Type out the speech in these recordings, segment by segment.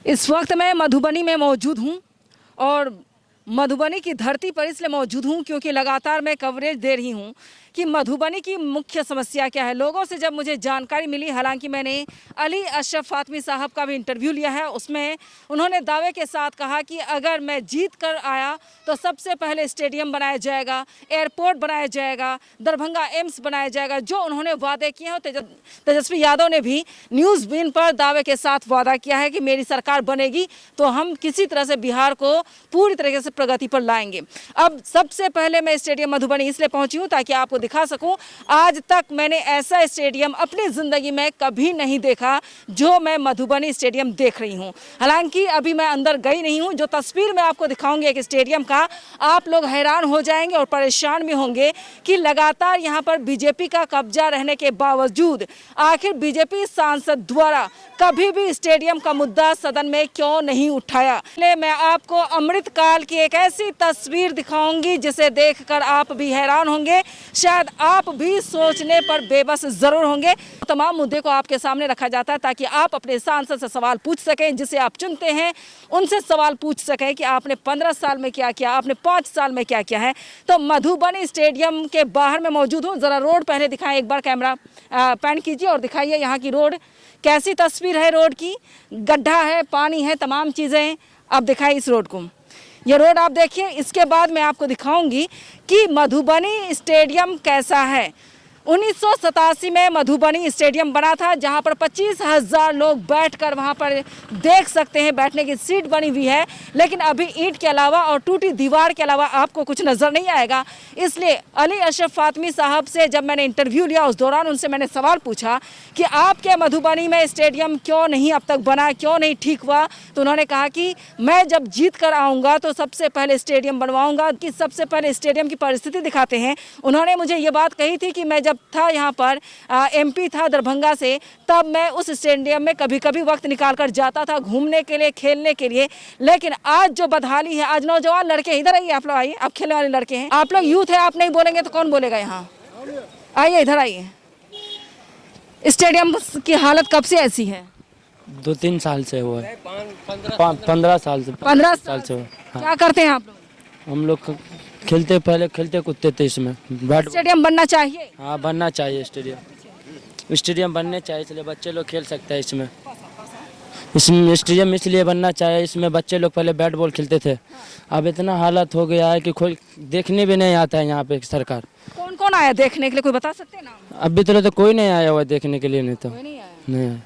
इस वक्त मैं मधुबनी में मौजूद हूँ और मधुबनी की धरती पर इसलिए मौजूद हूँ क्योंकि लगातार मैं कवरेज दे रही हूँ कि मधुबनी की मुख्य समस्या क्या है। लोगों से जब मुझे जानकारी मिली, हालांकि मैंने अली अशरफ फातमी साहब का भी इंटरव्यू लिया है, उसमें उन्होंने दावे के साथ कहा कि अगर मैं जीत कर आया तो सबसे पहले स्टेडियम बनाया जाएगा, एयरपोर्ट बनाया जाएगा, दरभंगा एम्स बनाया जाएगा। जो उन्होंने वादे किए हैं, तेजस्वी यादव ने भी न्यूज़ बीन पर दावे के साथ वादा किया है कि मेरी सरकार बनेगी तो हम किसी तरह से बिहार को पूरी तरीके से प्रगति पर लाएंगे। अब सबसे पहले मैं स्टेडियम मधुबनी इसलिए पहुंची हूं ताकि आपको दिखा सकूं, आज तक मैंने ऐसा स्टेडियम अपनी ज़िंदगी में कभी नहीं देखा जो मैं मधुबनी स्टेडियम देख रही हूं। हालांकि अभी मैं अंदर गई नहीं हूं। जो तस्वीर मैं आपको दिखाऊंगी एक स्टेडियम का, आप लोग हैरान हो जाएंगे और परेशान भी होंगे कि लगातार यहां पर बीजेपी का कब्जा रहने के बावजूद आखिर बीजेपी सांसद द्वारा कभी भी स्टेडियम का मुद्दा सदन में क्यों नहीं उठाया। इसलिए मैं आपको अमृतकाल की एक ऐसी तस्वीर दिखाऊंगी जिसे देखकर आप भी हैरान होंगे, शायद आप भी सोचने पर बेबस जरूर होंगे। तमाम मुद्दे को आपके सामने रखा जाता है ताकि आप अपने सांसद से सवाल पूछ सकें, जिसे आप चुनते हैं उनसे सवाल पूछ सकें कि आपने 15 साल में क्या किया, आपने 5 साल में क्या किया है। तो मधुबनी स्टेडियम के बाहर में मौजूद हूँ। ज़रा रोड पहले दिखाएं, एक बार कैमरा पैन कीजिए और दिखाइए यहाँ की रोड कैसी तस्वीर है। रोड की गड्ढा है, पानी है, तमाम चीज़ें। अब दिखाइए इस रोड को, ये रोड आप देखिए। इसके बाद मैं आपको दिखाऊंगी कि मधुबनी स्टेडियम कैसा है। 1987 में मधुबनी स्टेडियम बना था जहां पर 25,000 लोग बैठकर वहां पर देख सकते हैं, बैठने की सीट बनी हुई है। लेकिन अभी ईंट के अलावा और टूटी दीवार के अलावा आपको कुछ नज़र नहीं आएगा। इसलिए अली अशरफ फातमी साहब से जब मैंने इंटरव्यू लिया, उस दौरान उनसे मैंने सवाल पूछा कि आपके मधुबनी में स्टेडियम क्यों नहीं अब तक बना, क्यों नहीं ठीक हुआ। तो उन्होंने कहा कि मैं जब जीत कर आऊँगा तो सबसे पहले स्टेडियम बनवाऊँगा। कि सबसे पहले स्टेडियम की परिस्थिति दिखाते हैं। उन्होंने मुझे ये बात कही थी कि मैं जब था यहाँ पर एमपी था दरभंगा से, तब मैं उस स्टेडियम में कभी कभी वक्त निकाल कर जाता था घूमने के लिए, खेलने के लिए। लेकिन आज जो बदहाली है, आज नौजवान लड़के, इधर आइए आप लोग, आइए, आप खेलने वाले लड़के हैं, आप लोग यूथ है, आप नहीं बोलेंगे तो कौन बोलेगा। यहाँ आइए, इधर आइए। स्टेडियम की हालत कब से ऐसी है? 2-3 साल से हुआ है, 15 साल से 15 साल से। हाँ। क्या करते हैं आप लोग? हम लोग खेलते, पहले खेलते कूदते थे इसमें। स्टेडियम बनना चाहिए। हाँ, बनना चाहिए स्टेडियम बनने चाहिए, इसलिए बच्चे लोग खेल सकते हैं इसमें स्टेडियम इसलिए बनना चाहिए। इसमें बच्चे लोग पहले बैट बॉल खेलते थे, अब इतना हालत हो गया है कि कोई देखने भी नहीं आता है यहाँ पे। सरकार कौन कौन आया देखने के लिए, कोई बता सकते हैं ना? अभी तो कोई नहीं आया हुआ देखने के लिए। नहीं तो नहीं आया। नहीं,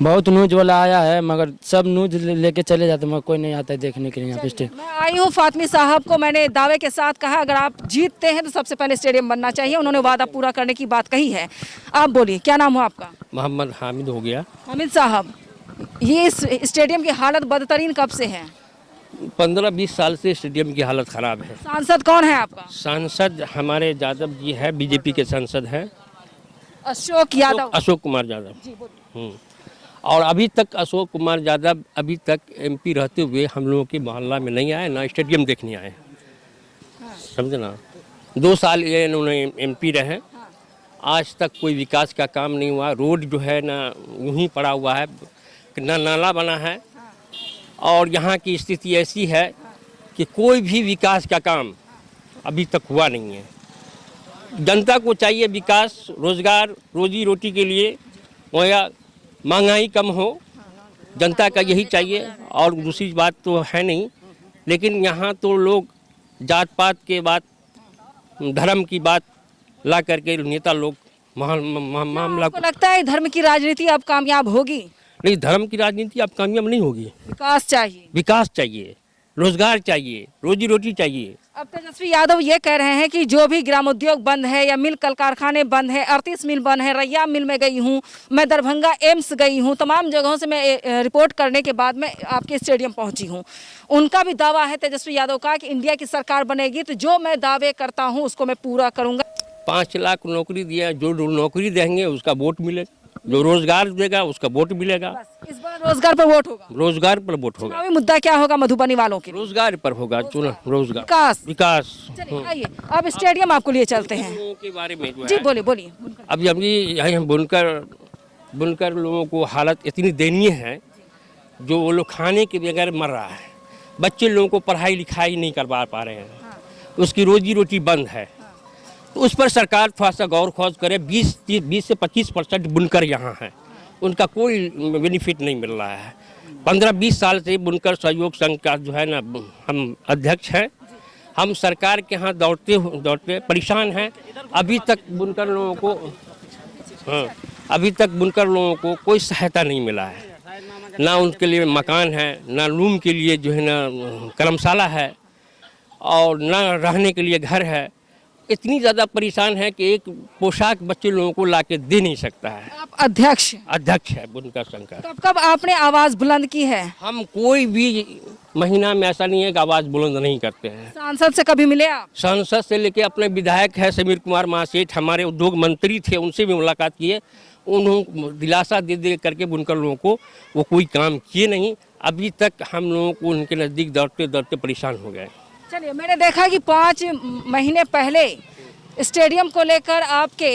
बहुत न्यूज वाला आया है मगर सब न्यूज लेके चले जाते, मगर कोई नहीं आता है देखने के लिए यहाँ पे। मैं आई हूँ फातमी साहब को मैंने दावे के साथ कहा अगर आप जीतते हैं तो सबसे पहले स्टेडियम बनना चाहिए। उन्होंने वादा पूरा करने की बात कही है। आप बोलिए, क्या नाम हो आपका? मोहम्मद हामिद हो गया। हामिद साहब, ये स्टेडियम की हालत बदतरीन कब से है? 15-20 साल से स्टेडियम की हालत खराब है। सांसद कौन है आपका? सांसद हमारे यादव जी है, बीजेपी के सांसद हैं, अशोक यादव, अशोक कुमार यादव। और अभी तक अशोक कुमार यादव अभी तक एमपी रहते हुए हम लोगों के मोहल्ला में नहीं आए, ना स्टेडियम देखने आए। समझे ना, 2 साल ये इन्होंने एमपी रहे, आज तक कोई विकास का काम नहीं हुआ। रोड जो है ना यूं ही पड़ा हुआ है, ना नाला बना है। और यहाँ की स्थिति ऐसी है कि कोई भी विकास का काम अभी तक हुआ नहीं है। जनता को चाहिए विकास, रोजगार, रोजी रोटी के लिए, या महंगाई कम हो, जनता का यही चाहिए। और दूसरी बात तो है नहीं। लेकिन यहाँ तो लोग जात पात के बात, धर्म की बात ला करके नेता लोग मामला को लगता है धर्म की राजनीति अब कामयाब होगी? नहीं, धर्म की राजनीति अब कामयाब नहीं होगी। विकास चाहिए, विकास चाहिए, रोजगार चाहिए, रोजी रोटी चाहिए। अब तेजस्वी यादव ये कह रहे हैं कि जो भी ग्रामोद्योग बंद है या मिल कल कारखाने बंद है, 38 मिल बंद है, रैया मिल में गई हूँ, मैं दरभंगा एम्स गई हूँ, तमाम जगहों से मैं रिपोर्ट करने के बाद मैं आपके स्टेडियम पहुँची हूँ। उनका भी दावा है तेजस्वी यादव का कि इंडिया की सरकार बनेगी तो जो मैं दावे करता हूँ उसको मैं पूरा करूँगा। 5 लाख नौकरी दिया, जो नौकरी देंगे उसका वोट मिलेगा, जो रोजगार देगा उसका वोट मिलेगा। इस बार रोजगार पर वोट होगा। रोजगार पर वोट होगा। चुनावी मुद्दा क्या होगा मधुबनी वालों के? रोजगार पर होगा चुनाव, रोजगार, विकास, विकास। चलिए आइए अब स्टेडियम आपको लिए चलते हैं। लोगों के बारे में जो जी है, बोलिए बोलिए। अभी हम बुनकर लोगों को हालत इतनी दयनीय है जो वो लोग खाने के बगैर मर रहा है, बच्चे लोगों को पढ़ाई लिखाई नहीं करवा पा रहे हैं, उसकी रोजी रोटी बंद है। तो उस पर सरकार थोड़ा सा गौर खोज करे। 20 से 25% बुनकर यहाँ हैं, उनका कोई बेनिफिट नहीं मिल रहा है। 15-20 साल से बुनकर सहयोग संघ का जो है ना हम अध्यक्ष हैं। हम सरकार के यहाँ दौड़ते परेशान हैं। अभी तक बुनकर लोगों को कोई सहायता नहीं मिला है। ना उनके लिए मकान है, ना रूम के लिए जो है ना कर्मशाला है, और ना रहने के लिए घर है। इतनी ज़्यादा परेशान है कि एक पोशाक बच्चे लोगों को ला के दे नहीं सकता है। आप अध्यक्ष हैं। अध्यक्ष है बुनकर संघ का। कब कब आपने आवाज बुलंद की है? हम कोई भी महीना में ऐसा नहीं है कि आवाज़ बुलंद नहीं करते हैं। सांसद से कभी मिले आप? सांसद से लेके अपने विधायक है समीर कुमार महासेठ, हमारे उद्योग मंत्री थे, उनसे भी मुलाकात किए। उन्होंने दिलासा दे करके बुनकर लोगों को वो कोई काम किए नहीं। अभी तक हम लोगों को उनके नज़दीक दौड़ते दौड़ते परेशान हो गए। चलिए, मैंने देखा कि 5 महीने पहले स्टेडियम को लेकर आपके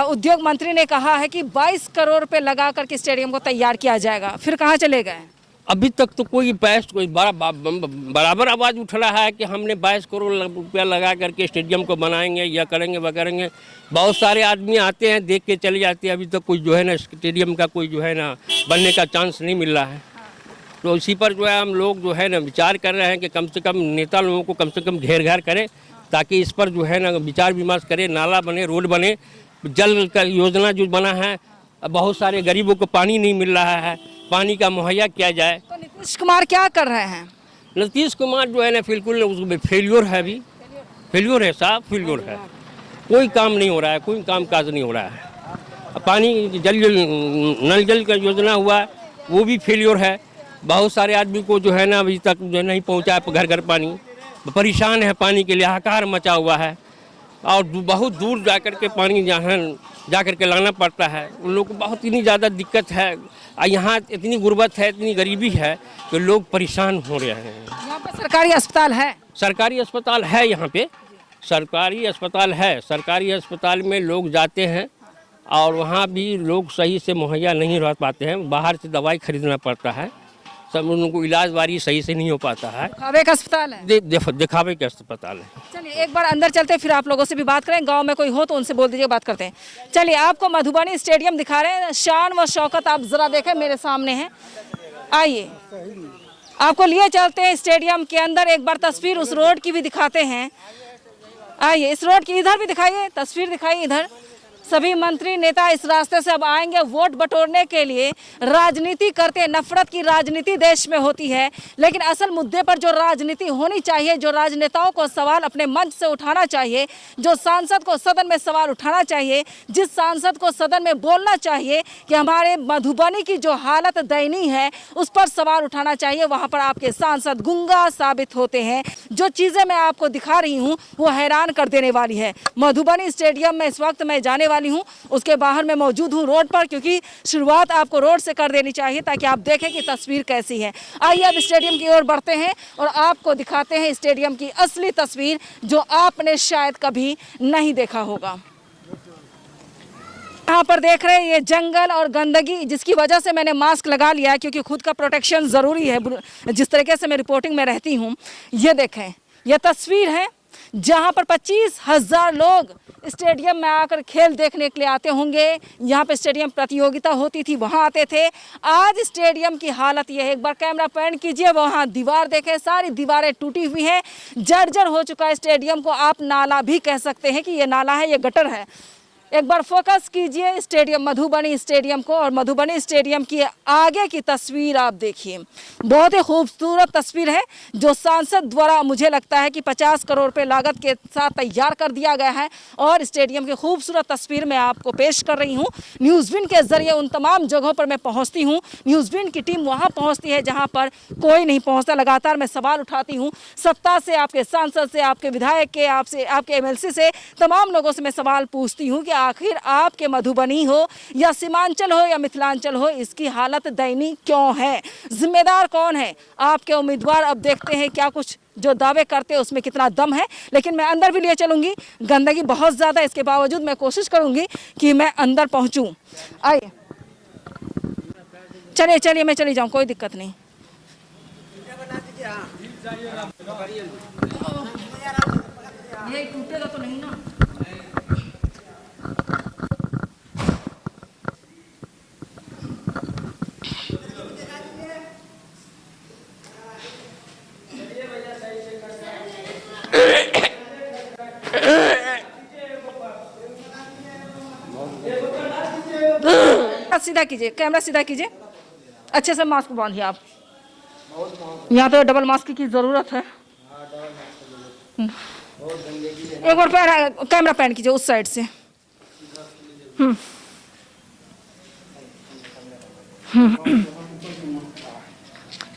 उद्योग मंत्री ने कहा है कि 22 करोड़ रुपए लगा करके स्टेडियम को तैयार किया जाएगा। फिर कहाँ चले गए? अभी तक तो कोई बराबर आवाज़ उठ रहा है कि हमने 22 करोड़ रुपया लगा करके स्टेडियम को बनाएंगे या करेंगे वह करेंगे। बहुत सारे आदमी आते हैं, देख के चले जाते हैं। अभी तक कोई जो है ना स्टेडियम का कोई जो है ना बनने का चांस नहीं मिल रहा है। तो इसी पर जो है हम लोग जो है ना विचार कर रहे हैं कि कम से कम नेता लोगों को कम से कम घेर करें, ताकि इस पर जो है ना विचार विमर्श करें। नाला बने, रोड बने, जल का योजना जो बना है, बहुत सारे गरीबों को पानी नहीं मिल रहा है, पानी का मुहैया किया जाए। तो नीतीश कुमार क्या कर रहे हैं? नीतीश कुमार जो है ना बिल्कुल उसमें फेल्योर है, अभी फेल्योर है, साहब फेल्योर है। कोई काम नहीं हो रहा है, कोई काम काज नहीं हो रहा है। पानी नल जल का योजना हुआ वो भी फेल्योर है। बहुत सारे आदमी को जो है ना अभी तक जो नहीं पहुंचा घर घर पानी, परेशान है, पानी के लिए हाहाकार मचा हुआ है। और बहुत दूर जा कर के पानी जहाँ जा कर के लाना पड़ता है, उन लोग को बहुत इतनी ज़्यादा दिक्कत है। यहाँ इतनी गुर्बत है, इतनी गरीबी है कि लोग परेशान हो रहे हैं। यहाँ पे सरकारी अस्पताल है? सरकारी अस्पताल है, यहाँ पे सरकारी अस्पताल है। सरकारी अस्पताल में लोग जाते हैं और वहाँ भी लोग सही से मुहैया नहीं रह पाते हैं, बाहर से दवाई खरीदना पड़ता है। सब उनको इलाज वारी सही से नहीं हो पाता है। दिखावे का अस्पताल है? दिखावे का अस्पताल है। चलिए, एक बार अंदर चलते हैं, फिर आप लोगों से भी बात करें। गांव में कोई हो तो उनसे बोल दीजिए, बात करते हैं। चलिए, आपको मधुबनी स्टेडियम दिखा रहे हैं। शान व शौकत आप जरा देखें, मेरे सामने है। आइए, आपको लिए चलते हैं स्टेडियम के अंदर। एक बार तस्वीर उस रोड की भी दिखाते हैं। आइए, इस रोड की इधर भी दिखाइए, तस्वीर दिखाइए इधर। सभी मंत्री नेता इस रास्ते से अब आएंगे वोट बटोरने के लिए। राजनीति करते, नफरत की राजनीति देश में होती है, लेकिन असल मुद्दे पर जो राजनीति होनी चाहिए, जो राजनेताओं को सवाल अपने मंच से उठाना चाहिए, जो सांसद को सदन में सवाल उठाना चाहिए, जिस सांसद को सदन में बोलना चाहिए कि हमारे मधुबनी की जो हालत दयनीय है उस पर सवाल उठाना चाहिए, वहाँ पर आपके सांसद गूंगा साबित होते हैं। जो चीज़ें मैं आपको दिखा रही हूँ वो हैरान कर देने वाली है। मधुबनी स्टेडियम में इस वक्त मैं जाने वाली हूं, उसके बाहर मैं मौजूद हूं रोड पर, क्योंकि शुरुआत आपको रोड से कर देनी चाहिए ताकि आप देखें कि तस्वीर कैसी है। आइए अब स्टेडियम की ओर बढ़ते हैं और आपको दिखाते हैं स्टेडियम की असली तस्वीर, जो आपने शायद कभी नहीं देखा होगा। यहाँ पर देख रहे हैं ये जंगल और गंदगी, जिसकी वजह से मैंने मास्क लगा लिया है, क्योंकि खुद का प्रोटेक्शन ज़रूरी है जिस तरीके से मैं रिपोर्टिंग में रहती हूँ। ये देखें, यह तस्वीर है जहाँ पर 25,000 लोग स्टेडियम में आकर खेल देखने के लिए आते होंगे। यहाँ पे स्टेडियम प्रतियोगिता होती थी, वहाँ आते थे। आज स्टेडियम की हालत ये है, एक बार कैमरा पैन कीजिए, वहाँ दीवार देखें, सारी दीवारें टूटी हुई हैं, जर्जर हो चुका है स्टेडियम को। आप नाला भी कह सकते हैं कि ये नाला है, ये गटर है। एक बार फोकस कीजिए स्टेडियम, मधुबनी स्टेडियम को, और मधुबनी स्टेडियम की आगे की तस्वीर आप देखिए। बहुत ही खूबसूरत तस्वीर है जो सांसद द्वारा मुझे लगता है कि 50 करोड़ रुपए लागत के साथ तैयार कर दिया गया है। और स्टेडियम की खूबसूरत तस्वीर मैं आपको पेश कर रही हूँ। न्यूज़विन के जरिए उन तमाम जगहों पर मैं पहुँचती हूँ। न्यूज़विन की टीम वहाँ पहुँचती है जहाँ पर कोई नहीं पहुँचता। लगातार मैं सवाल उठाती हूँ सत्ता से, आपके सांसद से, आपके विधायक के, आपसे, आपके MLC से, तमाम लोगों से मैं सवाल पूछती हूँ कि आखिर आपके मधुबनी हो या सीमांचल हो या मिथिलांचल हो, इसकी हालत दयनीय क्यों है? जिम्मेदार कौन है? आपके उम्मीदवार अब देखते हैं क्या कुछ जो दावे करते हैं उसमें कितना दम है। लेकिन मैं अंदर भी लिए चलूंगी, गंदगी बहुत ज़्यादा, इसके बावजूद मैं कोशिश करूंगी कि मैं अंदर पहुंचूं। आइए, चलिए चलिए मैं चली जाऊँ, कोई दिक्कत नहीं। ये टूटेगा तो नहीं ना? सीधा कीजिए, कैमरा सीधा कीजिए, अच्छे से मास्क बांधिए आप। यहाँ तो डबल मास्क की जरूरत है। एक बार कैमरा पैन कीजिए उस साइड से।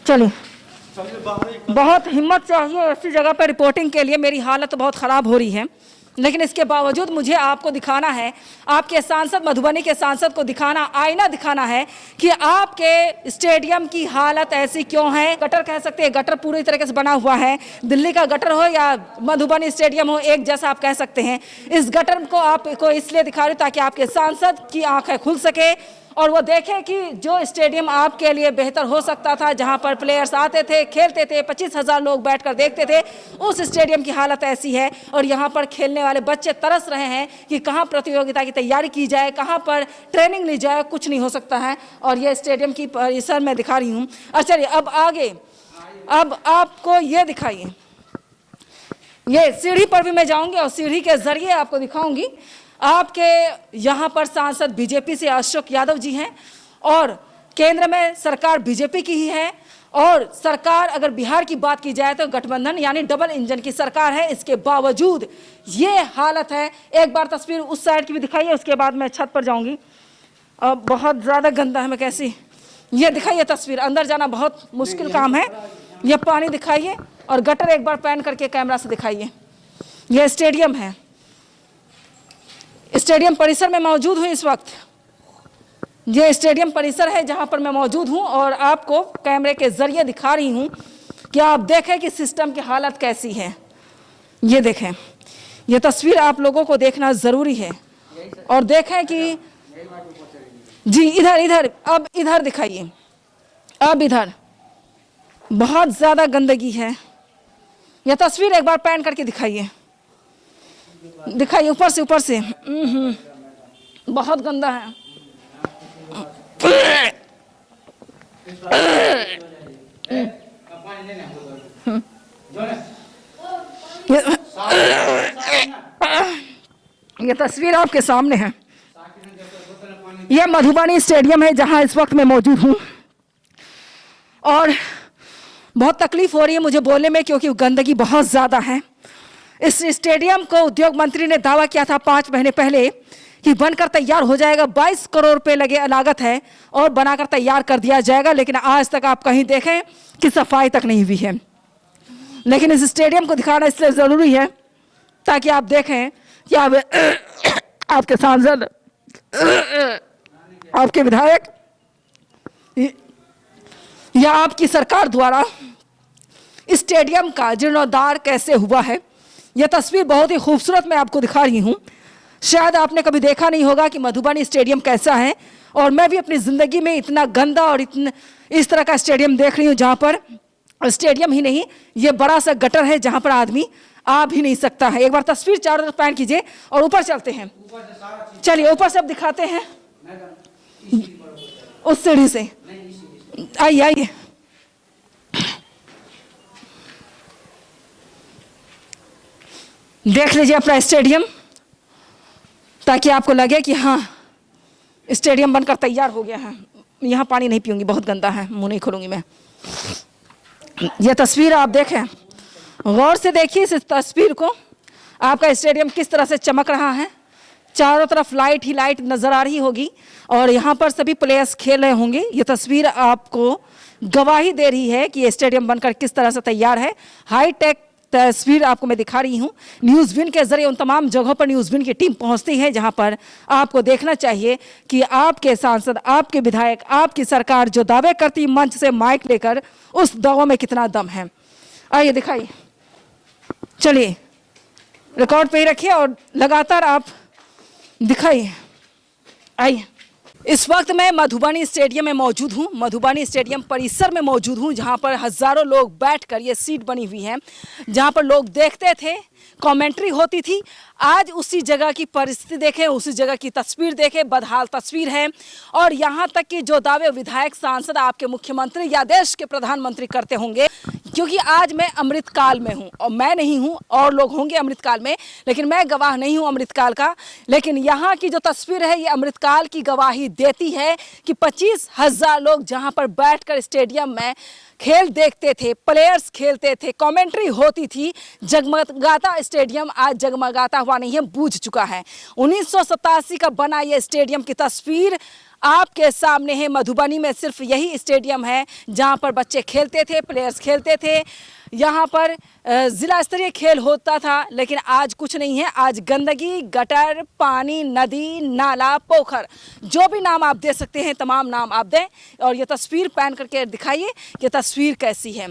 चलिए, बहुत हिम्मत चाहिए ऐसी जगह पर रिपोर्टिंग के लिए। मेरी हालत बहुत ख़राब हो रही है, लेकिन इसके बावजूद मुझे आपको दिखाना है, आपके सांसद, मधुबनी के सांसद को दिखाना, आईना दिखाना है कि आपके स्टेडियम की हालत ऐसी क्यों है। गटर कह सकते हैं, गटर पूरी तरीके से बना हुआ है। दिल्ली का गटर हो या मधुबनी स्टेडियम हो, एक जैसा आप कह सकते हैं। इस गटर को आपको इसलिए दिखा रही हूं ताकि आपके सांसद की आंखें खुल सके और वो देखें कि जो स्टेडियम आपके लिए बेहतर हो सकता था, जहां पर प्लेयर्स आते थे, खेलते थे, 25,000 लोग बैठकर देखते थे, उस स्टेडियम की हालत ऐसी है। और यहां पर खेलने वाले बच्चे तरस रहे हैं कि कहां प्रतियोगिता की तैयारी की जाए, कहां पर ट्रेनिंग ली जाए, कुछ नहीं हो सकता है। और ये स्टेडियम की परिसर मैं दिखा रही हूँ। और चलिए अब आगे, अब आपको ये दिखाइए, ये सीढ़ी पर भी मैं जाऊँगी और सीढ़ी के जरिए आपको दिखाऊँगी। आपके यहाँ पर सांसद बीजेपी से अशोक यादव जी हैं और केंद्र में सरकार बीजेपी की ही है। और सरकार अगर बिहार की बात की जाए तो गठबंधन यानी डबल इंजन की सरकार है। इसके बावजूद ये हालत है। एक बार तस्वीर उस साइड की भी दिखाइए, उसके बाद मैं छत पर जाऊंगी। अब बहुत ज़्यादा गंदा है, मैं कैसी, ये दिखाइए तस्वीर, अंदर जाना बहुत मुश्किल काम है। ये पानी दिखाइए और गटर एक बार पैन करके कैमरा से दिखाइए। ये स्टेडियम है, स्टेडियम परिसर में मौजूद हूँ इस वक्त। ये स्टेडियम परिसर है जहाँ पर मैं मौजूद हूँ और आपको कैमरे के जरिए दिखा रही हूँ कि आप देखें कि सिस्टम की हालत कैसी है। ये देखें, ये तस्वीर आप लोगों को देखना ज़रूरी है और देखें कि जी इधर इधर, अब इधर दिखाइए, अब इधर बहुत ज़्यादा गंदगी है। यह तस्वीर एक बार पैन करके दिखाइए, दिखाइए ऊपर से, ऊपर से। बहुत गंदा है। ये तस्वीर आपके सामने है। यह मधुबनी स्टेडियम है जहां इस वक्त मैं मौजूद हूं और बहुत तकलीफ हो रही है मुझे बोलने में क्योंकि गंदगी बहुत ज़्यादा है। इस स्टेडियम को उद्योग मंत्री ने दावा किया था 5 महीने पहले कि बनकर तैयार हो जाएगा, 22 करोड़ रुपए लगे लागत है और बनाकर तैयार कर दिया जाएगा। लेकिन आज तक आप कहीं देखें कि सफाई तक नहीं हुई है। लेकिन इस स्टेडियम को दिखाना इसलिए ज़रूरी है ताकि आप देखें कि आप आपके सांसद, आपके विधायक या आपकी सरकार द्वारा स्टेडियम का जीर्णोद्धार कैसे हुआ है। यह तस्वीर बहुत ही खूबसूरत मैं आपको दिखा रही हूँ। शायद आपने कभी देखा नहीं होगा कि मधुबनी स्टेडियम कैसा है और मैं भी अपनी ज़िंदगी में इतना गंदा और इतना इस तरह का स्टेडियम देख रही हूँ जहाँ पर स्टेडियम ही नहीं, ये बड़ा सा गटर है जहाँ पर आदमी आ भी नहीं सकता है। एक बार तस्वीर चारों तरफ पैन कीजिए और ऊपर चलते हैं। चलिए ऊपर से अब दिखाते हैं, उस सीढ़ी से आइए आइए। देख लीजिए अपना स्टेडियम ताकि आपको लगे कि हाँ स्टेडियम बनकर तैयार हो गया है। यहाँ पानी नहीं पीऊंगी, बहुत गंदा है, मुंह नहीं खोलूंगी मैं। यह तस्वीर आप देखें, गौर से देखिए इस तस्वीर को। आपका स्टेडियम किस तरह से चमक रहा है, चारों तरफ लाइट ही लाइट नज़र आ रही होगी और यहाँ पर सभी प्लेयर्स खेल रहे होंगे। ये तस्वीर आपको गवाही दे रही है कि ये स्टेडियम बनकर किस तरह से तैयार है। हाईटेक तस्वीर आपको मैं दिखा रही हूँ। न्यूज़ विन के जरिए उन तमाम जगहों पर न्यूज़ विन की टीम पहुँचती है जहाँ पर आपको देखना चाहिए कि आपके सांसद, आपके विधायक, आपकी सरकार जो दावे करती मंच से माइक लेकर, उस दावों में कितना दम है। आइए दिखाइए, चलिए रिकॉर्ड पे ही रखिए और लगातार आप दिखाइए। आइए इस वक्त मैं मधुबनी स्टेडियम में मौजूद हूँ। मधुबनी स्टेडियम परिसर में मौजूद हूँ, जहाँ पर हज़ारों लोग बैठकर, ये सीट बनी हुई है जहाँ पर लोग देखते थे, कमेंट्री होती थी। आज उसी जगह की परिस्थिति देखें, उसी जगह की तस्वीर देखें, बदहाल तस्वीर है। और यहाँ तक कि जो दावे विधायक, सांसद, आपके मुख्यमंत्री या देश के प्रधानमंत्री करते होंगे, क्योंकि आज मैं अमृतकाल में हूँ और मैं नहीं हूँ, और लोग होंगे अमृतकाल में, लेकिन मैं गवाह नहीं हूँ अमृतकाल का। लेकिन यहाँ की जो तस्वीर है ये अमृतकाल की गवाही देती है कि 25,000 लोग जहाँ पर बैठकर स्टेडियम में खेल देखते थे, प्लेयर्स खेलते थे, कमेंट्री होती थी। जगमगाता स्टेडियम आज जगमगाता हुआ नहीं है, बूझ चुका है। 1987 का बना ये स्टेडियम की तस्वीर आपके सामने है। मधुबनी में सिर्फ यही स्टेडियम है जहां पर बच्चे खेलते थे, प्लेयर्स खेलते थे। यहाँ पर जिला स्तरीय खेल होता था, लेकिन आज कुछ नहीं है। आज गंदगी, गटर, पानी, नदी, नाला, पोखर, जो भी नाम आप दे सकते हैं तमाम नाम आप दें। और ये तस्वीर पैन करके दिखाइए कि तस्वीर कैसी है,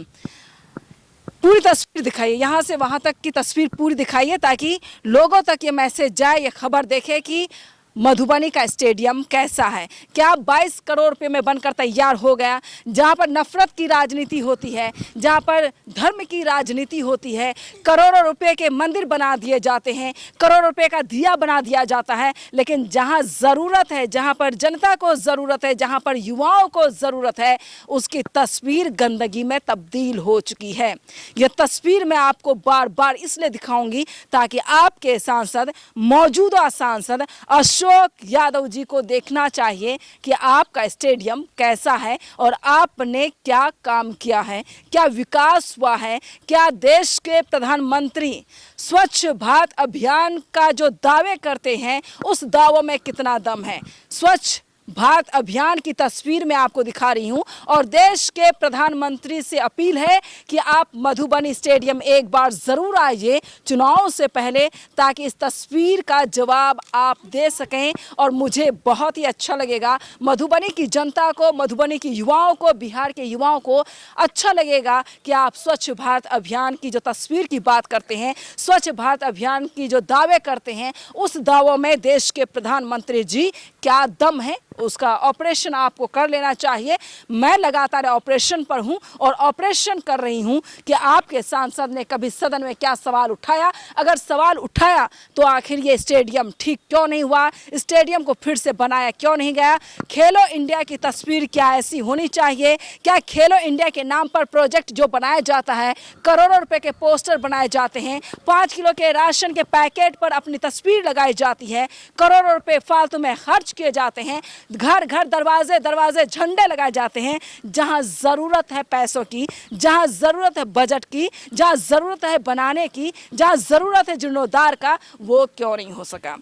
पूरी तस्वीर दिखाइए, यहाँ से वहाँ तक की तस्वीर पूरी दिखाइए, ताकि लोगों तक ये मैसेज जाए, ये खबर देखे कि मधुबनी का स्टेडियम कैसा है। क्या 22 करोड़ रुपए में बनकर तैयार हो गया, जहां पर नफरत की राजनीति होती है, जहां पर धर्म की राजनीति होती है। करोड़ों रुपए के मंदिर बना दिए जाते हैं, करोड़ों रुपए का दिया बना दिया जाता है, लेकिन जहां ज़रूरत है, जहां पर जनता को ज़रूरत है, जहां पर युवाओं को ज़रूरत है, उसकी तस्वीर गंदगी में तब्दील हो चुकी है। यह तस्वीर मैं आपको बार बार इसलिए दिखाऊंगी ताकि आपके सांसद, मौजूदा सांसद अशोक यादव जी को देखना चाहिए कि आपका स्टेडियम कैसा है और आपने क्या काम किया है, क्या विकास हुआ है, क्या देश के प्रधानमंत्री स्वच्छ भारत अभियान का जो दावे करते हैं उस दावों में कितना दम है। स्वच्छ भारत अभियान की तस्वीर मैं आपको दिखा रही हूं और देश के प्रधानमंत्री से अपील है कि आप मधुबनी स्टेडियम एक बार जरूर आइए चुनाव से पहले, ताकि इस तस्वीर का जवाब आप दे सकें। और मुझे बहुत ही अच्छा लगेगा, मधुबनी की जनता को, मधुबनी की युवाओं को, बिहार के युवाओं को अच्छा लगेगा कि आप स्वच्छ भारत अभियान की जो तस्वीर की बात करते हैं, स्वच्छ भारत अभियान की जो दावे करते हैं, उस दावों में देश के प्रधानमंत्री जी क्या दम है, उसका ऑपरेशन आपको कर लेना चाहिए। मैं लगातार ऑपरेशन पर हूं और ऑपरेशन कर रही हूं कि आपके सांसद ने कभी सदन में क्या सवाल उठाया, अगर सवाल उठाया तो आखिर ये स्टेडियम ठीक क्यों नहीं हुआ, स्टेडियम को फिर से बनाया क्यों नहीं गया। खेलो इंडिया की तस्वीर क्या ऐसी होनी चाहिए, क्या खेलो इंडिया के नाम पर प्रोजेक्ट जो बनाया जाता है, करोड़ों रुपए के पोस्टर बनाए जाते हैं, 5 किलो के राशन के पैकेट पर अपनी तस्वीर लगाई जाती है, करोड़ों रुपए फालतू में खर्च किए जाते हैं, घर घर दरवाजे दरवाजे झंडे लगाए जाते हैं। जहां जरूरत है पैसों की, जहां जरूरत है बजट की, जहां जरूरत है बनाने की, जहां जरूरत है जीर्णोद्धार का, वो क्यों नहीं हो सका।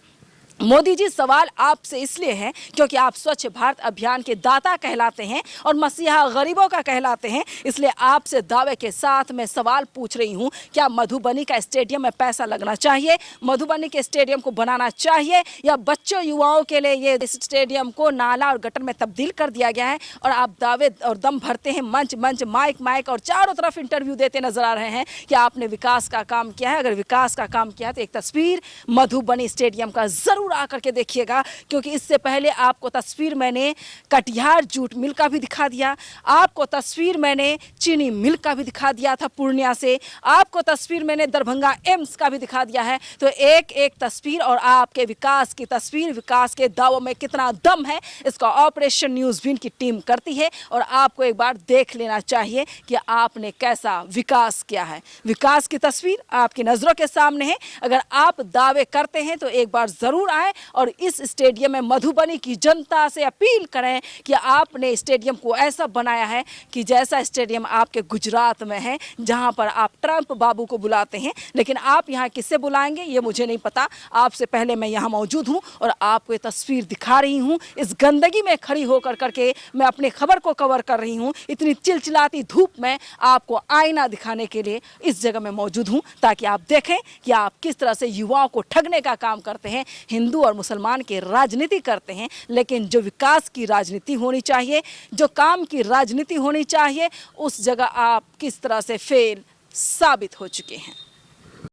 मोदी जी, सवाल आपसे इसलिए है क्योंकि आप स्वच्छ भारत अभियान के दाता कहलाते हैं और मसीहा गरीबों का कहलाते हैं, इसलिए आपसे दावे के साथ मैं सवाल पूछ रही हूं, क्या मधुबनी का स्टेडियम में पैसा लगना चाहिए, मधुबनी के स्टेडियम को बनाना चाहिए, या बच्चों युवाओं के लिए ये स्टेडियम को नाला और गटर में तब्दील कर दिया गया है। और आप दावे और दम भरते हैं, मंच मंच, माइक माइक और चारों तरफ इंटरव्यू देते नजर आ रहे हैं कि आपने विकास का काम किया है। अगर विकास का काम किया है तो एक तस्वीर मधुबनी स्टेडियम का जरूर आकर के देखिएगा, क्योंकि इससे पहले आपको तस्वीर मैंने कटिहार जूट मिल का भी दिखा दिया, आपको तस्वीर मैंने चीनी मिल का भी दिखा दिया था पूर्णिया से, आपको तस्वीर मैंने दरभंगा एम्स का भी दिखा दिया है। तो एक एक तस्वीर और आपके विकास की तस्वीर, विकास के दावों में कितना दम है, इसका ऑपरेशन न्यूज़ की टीम करती है। और आपको एक बार देख लेना चाहिए कि आपने कैसा विकास किया है। विकास की तस्वीर आपकी नज़रों के सामने है। अगर आप दावे करते हैं तो एक बार ज़रूर आए और इस स्टेडियम में मधुबनी की जनता से अपील करें कि आपने स्टेडियम को ऐसा बनाया है कि जैसा स्टेडियम आपके गुजरात में है, जहां पर आप ट्रंप बाबू को बुलाते हैं, लेकिन आप यहां किससे बुलाएंगे ये मुझे नहीं पता। आपसे पहले मैं यहां मौजूद हूं और आपको ये तस्वीर दिखा रही हूं। इस गंदगी में खड़ी होकर करके मैं अपने खबर को कवर कर रही हूं। इतनी चिलचिलाती धूप में आपको आईना दिखाने के लिए इस जगह में मौजूद हूं, ताकि आप देखें कि आप किस तरह से युवाओं को ठगने का काम करते हैं, हिंदू और मुसलमान की राजनीति करते हैं। लेकिन जो विकास की राजनीति होनी चाहिए, जो काम की राजनीति होनी चाहिए, उस जगह आप किस तरह से फेल साबित हो चुके हैं।